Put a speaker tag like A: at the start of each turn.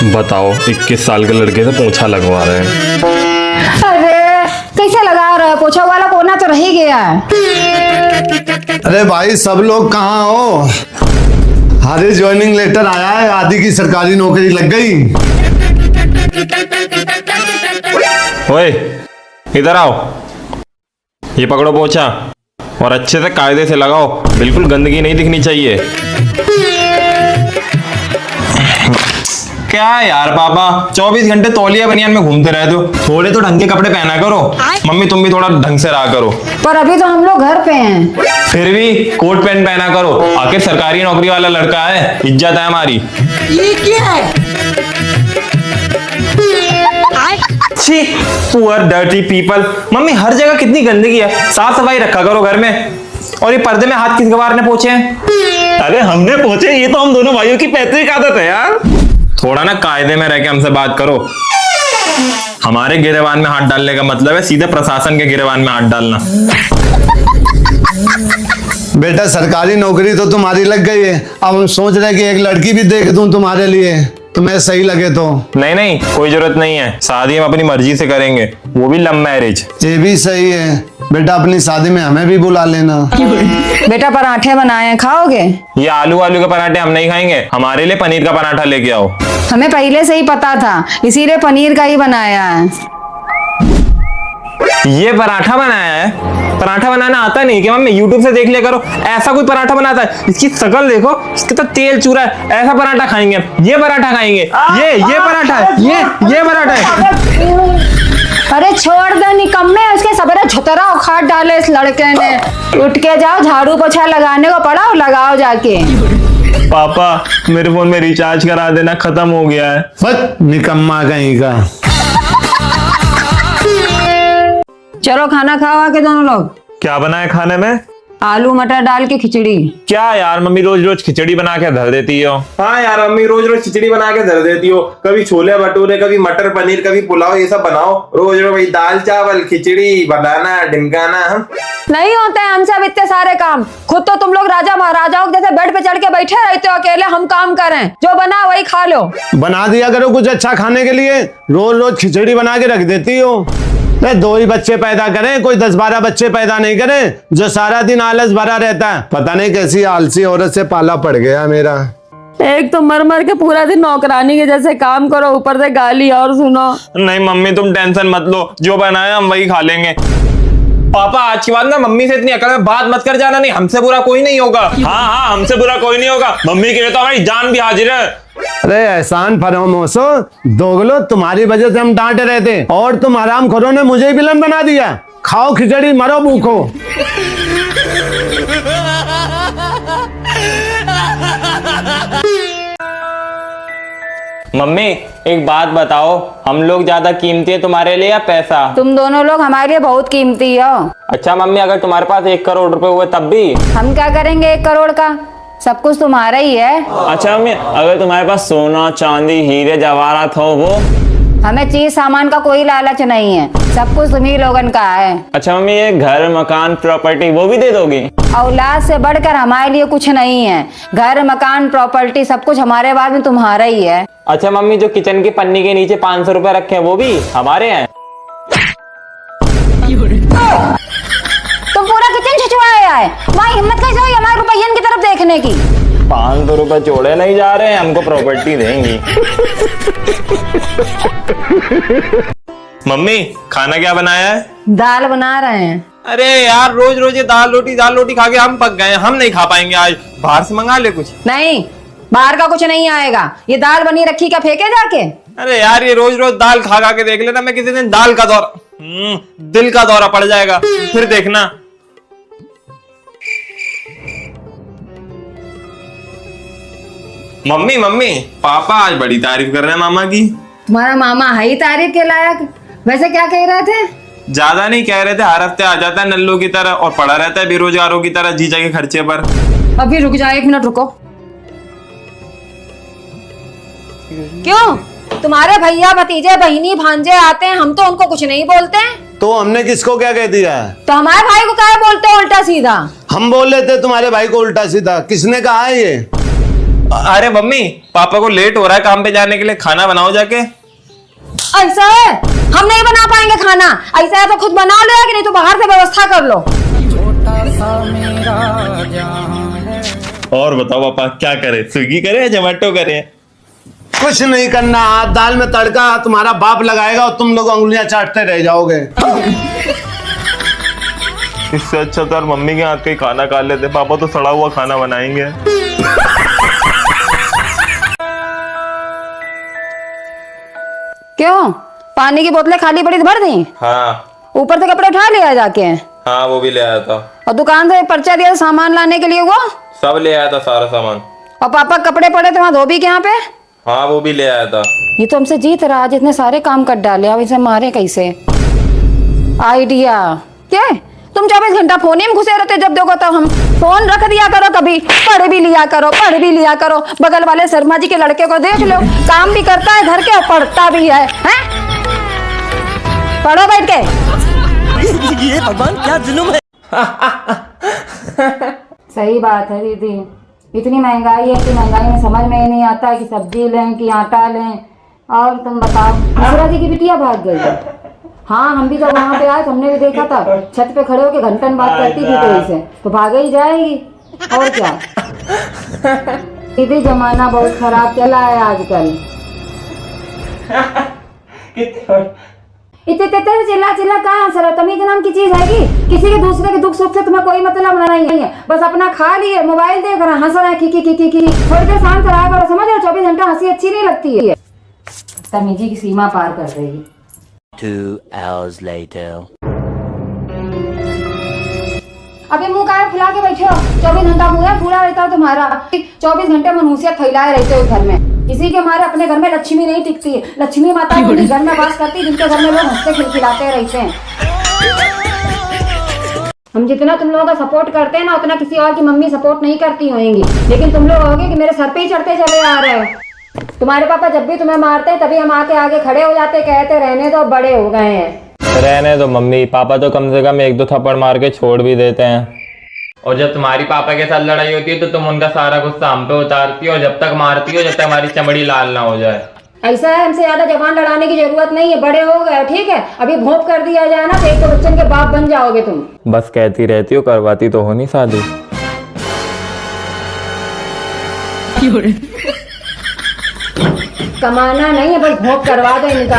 A: बताओ, 21 साल के लड़के से पोंछा लगवा रहे हैं।
B: अरे कैसे लगा रहे हो? पोछा वाला कोना तो रह ही गया है।
C: अरे भाई सब लोग कहाँ हो? अरे ज्वाइनिंग लेटर आया है, आदि की सरकारी नौकरी लग गई।
A: ओए इधर आओ, ये पकड़ो पोंछा और अच्छे से कायदे से लगाओ, बिल्कुल गंदगी नहीं दिखनी चाहिए।
D: क्या यार पापा, 24 घंटे तौलिया बनियान में घूमते रहते हो, थोड़े तो ढंग के कपड़े पहना करो। मम्मी तुम भी थोड़ा ढंग से रहा करो।
B: पर अभी तो हम लोग घर पे हैं।
D: फिर भी कोट पैंट पहना करो, आखिर सरकारी नौकरी वाला लड़का है, इज्जत है हमारी।
B: ये क्या है?
D: छी, पुअर डर्टी पीपल। मम्मी हर जगह कितनी गंदगी है, साफ सफाई रखा करो घर में। और ये पर्दे में हाथ किस गवार ने पोंछे हैं?
E: अरे हमने पूछे, ये तो हम दोनों भाइयों की पैतृक आदत है यार।
D: थोड़ा ना कायदे में रह के हमसे बात करो। हमारे गिरेबान में हाथ डालने का मतलब है सीधे प्रशासन के गिरेबान में हाथ डालना।
C: बेटा सरकारी नौकरी तो तुम्हारी लग गई है, अब हम सोच रहे हैं कि एक लड़की भी देख दूं तुम्हारे लिए, तुम्हें सही लगे तो।
D: नहीं नहीं, कोई जरूरत नहीं है, शादी हम अपनी मर्जी से करेंगे, वो भी लव मैरिज।
C: ये भी सही है बेटा, अपनी शादी में हमें भी बुला लेना।
B: बेटा पराठे बनाए हैं, खाओगे?
D: ये आलू के पराठे हम नहीं खाएंगे, हमारे लिए पनीर का पराठा लेके आओ।
B: हमें पहले से ही पता था, इसीलिए पनीर का ही बनाया है।
D: ये पराठा बनाया है? पराठा बनाना आता नहीं क्या मम्मी? यूट्यूब से देख लिया करो, ऐसा कोई पराठा बनाता है? इसकी शक्ल देखो, इसके तो तेल चूरा है। ऐसा पराठा खाएंगे, ये पराठा खाएंगे, ये पराठा है, ये पराठा है।
B: अरे छोड़ दो निकम्मे, उसके सबरे झुतरा उखाड़ डाले इस लड़के ने। उठ के जाओ, झाड़ू पोछा लगाने को पड़ा, लगाओ जाके।
D: पापा मेरे फोन में रिचार्ज करा देना, खत्म हो गया है।
C: बस निकम्मा कहीं का।
B: चलो खाना खाओ आके दोनों लोग।
D: क्या बना है खाने में?
B: आलू मटर डाल के खिचड़ी।
D: क्या यार मम्मी रोज रोज खिचड़ी बना के धर देती हो? हाँ यार मम्मी रोज रोज खिचड़ी बना के धर देती हो, कभी छोले भटूरे, कभी मटर पनीर, कभी पुलाव, ये सब बनाओ। रोज रोज भाई दाल चावल खिचड़ी बनाना ढिमकाना।
B: नहीं होते हैं हमसे अब इतने सारे काम। खुद तो तुम लोग राजा महाराजाओं जैसे बेड पे चढ़ के बैठे रहते हो अकेले, हम काम करें, जो बना वही खा लो।
C: बना दिया करो कुछ अच्छा खाने के लिए, रोज रोज खिचड़ी बना के रख देती हो। दो ही बच्चे पैदा करें, कोई 10-12 बच्चे पैदा नहीं करें जो सारा दिन आलस भरा रहता है। पता नहीं कैसी आलसी औरत से पाला पड़ गया मेरा।
B: एक तो मर मर के पूरा दिन नौकरानी के जैसे काम करो, ऊपर से गाली और सुनो।
D: नहीं मम्मी तुम टेंशन मत लो, जो बनाया हम वही खा लेंगे। पापा आज की बात ना मम्मी से इतनी अकड़ में बात मत कर जाना, नहीं हमसे बुरा कोई नहीं होगा। हाँ हमसे बुरा कोई नहीं होगा, मम्मी के लिए तो हमारी जान भी हाजिर है।
C: अरे एहसान फरामोशो, दोगलो तुम्हारी वजह से हम डांटे रहे थे और तुम हरामखोरों ने मुझे विलन बना दिया। खाओ खिचड़ी, मरो भूखो।
D: मम्मी एक बात बताओ, हम लोग ज्यादा कीमती है तुम्हारे लिए या पैसा?
B: तुम दोनों लोग हमारे लिए बहुत कीमती हो।
D: अच्छा मम्मी, अगर तुम्हारे पास 1 करोड़ रुपए हुए तब भी?
B: हम क्या करेंगे 1 करोड़ का? सब कुछ तुम्हारा ही है।
D: अच्छा मम्मी, अगर तुम्हारे पास सोना चांदी हीरे जवाहरात हो वो?
B: हमें चीज सामान का कोई लालच नहीं है, सब कुछ तुम्ही लोगन का है।
D: अच्छा मम्मी, ये घर मकान प्रॉपर्टी वो भी दे दोगी?
B: औलाद से बढ़कर हमारे लिए कुछ नहीं है, घर मकान प्रॉपर्टी सब कुछ हमारे बाद में तुम्हारा ही है।
D: अच्छा मम्मी, जो किचन की पन्नी के नीचे 500 रुपए रखे हैं वो भी हमारे हैं?
B: तुम पूरा किचन छिछवाया है, वहाँ हिम्मत कैसे हुई हमारे रुपयन की तरफ देखने की?
D: 500 रुपए जोड़े नहीं जा रहे हैं, हमको प्रॉपर्टी देंगी। मम्मी खाना क्या बनाया है?
B: दाल बना रहे हैं।
D: अरे यार रोज रोज ये दाल रोटी खा के हम पक गए, हम नहीं खा पाएंगे आज, बाहर से मंगा ले कुछ।
B: नहीं, बाहर का कुछ नहीं आएगा, ये दाल बनी रखी क्या फेंके जाके?
D: अरे यार ये रोज रोज दाल खा के देख लेना, मैं किसी दिन दाल का दौरा दिल का दौरा पड़ जाएगा, फिर देखना। मम्मी पापा आज बड़ी तारीफ कर रहे हैं मामा की।
B: तुम्हारा मामा है ही तारीफ के लायक। वैसे क्या कह रहे थे?
D: ज्यादा नहीं कह रहे थे, हर हफ्ते आ जाता है नल्लू की तरह और पड़ा रहता है बेरोजगारों की तरह जीजा के खर्चे पर।
B: अभी रुक जाओ, 1 मिनट रुको। क्यों? तुम्हारे भैया भतीजे बहिनी भांजे आते हैं, हम तो उनको कुछ नहीं बोलते हैं।
C: तो हमने किसको क्या कह दिया?
B: तो हमारे भाई को क्या बोलते हो उल्टा सीधा?
C: हम बोल लेते तुम्हारे भाई को उल्टा सीधा, किसने कहा है ये?
A: अरे मम्मी, पापा को लेट हो रहा है काम पे जाने के लिए, खाना बनाओ जाके।
B: ऐसा है, हम नहीं बना पाएंगे खाना। ऐसा है तो खुद बना लो, कि नहीं तो बाहर से व्यवस्था कर लो।
A: और बताओ पापा, क्या करे? स्विगी करे या जोमेटो करे?
C: कुछ नहीं करना, हाथ दाल में तड़का तुम्हारा बाप लगाएगा और तुम लोग उंगलियां चाटते रह जाओगे।
A: इससे अच्छा तो यार मम्मी के हाथ का ही खाना खा लेते। पापा तो सड़ा हुआ खाना बनाएंगे।
B: क्यों, पानी की बोतलें खाली पड़ी तो भर दी?
A: हाँ
B: ऊपर से कपड़े उठा लिया जाके?
A: हाँ, वो भी ले आया था।
B: और दुकान से पर्चा दिया था सामान लाने के लिए, वो
A: सब ले आया था, सारा सामान।
B: और पापा कपड़े पड़े थे वहां धोबी के यहाँ पे?
A: हाँ, वो भी ले आया था।
B: ये तो हमसे जीत रहा, आज इतने सारे काम कर डाले, अब इसे मारे कैसे? आइडिया क्या? तुम 24 घंटा फोन ही में घुसे रहते, जब देखो तब। हम फोन रख दिया करो, कभी पढ़ भी लिया करो, पढ़ भी लिया करो। बगल वाले शर्मा जी के लड़के को देख लो, काम भी करता है घर के और पढ़ता भी है, हैं? पढ़ो बैठ के।
E: ये भगवान क्या जुल्म है।
B: सही बात है दीदी, इतनी महंगाई है, इतनी महंगाई में समझ में ही नहीं आता है कि सब्जी लें कि आटा लें। और तुम बताओ, मिश्रा जी की बिटिया भाग गई। हाँ, हम भी जब वहाँ पे आए तो हमने भी देखा था, छत पे खड़े होकर घंटन बात करती थी कोई से, तो भाग ही जाएगी और क्या। दीदी जमाना बहुत खराब चला है आजकल। इतने चिल्ला चिल्ला कहाँ सर, तमीज नाम की चीज है कि किसी के दूसरे के दुख सुख से तुम्हें कोई मतलब नहीं है। बस अपना खा लिए, मोबाइल देख रहे, हंस रहे, की थोड़ी देर शांत रहा करो, समझ रहे? 24 घंटा हंसी अच्छी नहीं लगती है, तमीजी की सीमा पार कर देगी।
F: 2 hours later.
B: अभी मुंह काहे फुला के बैठे हो? 24 घंटा मुंह है पूरा रहता है तुम्हारा। 24 घंटे मनहूसियत फैलाए रहते हो घर में। इसी के हमारे अपने घर में लक्ष्मी नहीं टिकती है। लक्ष्मी माता उन्हीं घर में वास करती है जिनके घर में लोग हंसते खिलखिलाते रहते हैं। हम जितना तुम लोगों का सपोर्ट करते हैं ना, उतना किसी और की मम्मी सपोर्ट नहीं करती होंगी, लेकिन तुम लोग कहोगे कि मेरे सर पे ही चढ़ते चले आ रहे हो। तुम्हारे पापा जब भी तुम्हें मारते हैं तभी हम आके आगे खड़े हो जाते, कहते रहने दो, बड़े हो गए हैं।
D: रहने दो मम्मी, पापा तो कम से कम 1-2 थप्पड़ मार के छोड़ भी देते हैं। और जब तुम्हारी पापा के साथ लड़ाई होती है तो तुम उनका सारा गुस्सा हम पे उतारती हो, जब तक मारती हो जब तक हमारी चमड़ी लाल ना हो जाए।
B: ऐसा है, हमसे ज्यादा जबान लड़ाने की जरूरत नहीं है, बड़े हो गए, ठीक है? अभी भोंप कर दिया जाए ना तो एक तो बच्चन के बाप बन जाओगे तुम।
D: बस कहती रहती हो, करवाती तो हो नहीं शादी।
B: कमाना नहीं है, बस भोंप करवा दो इनका।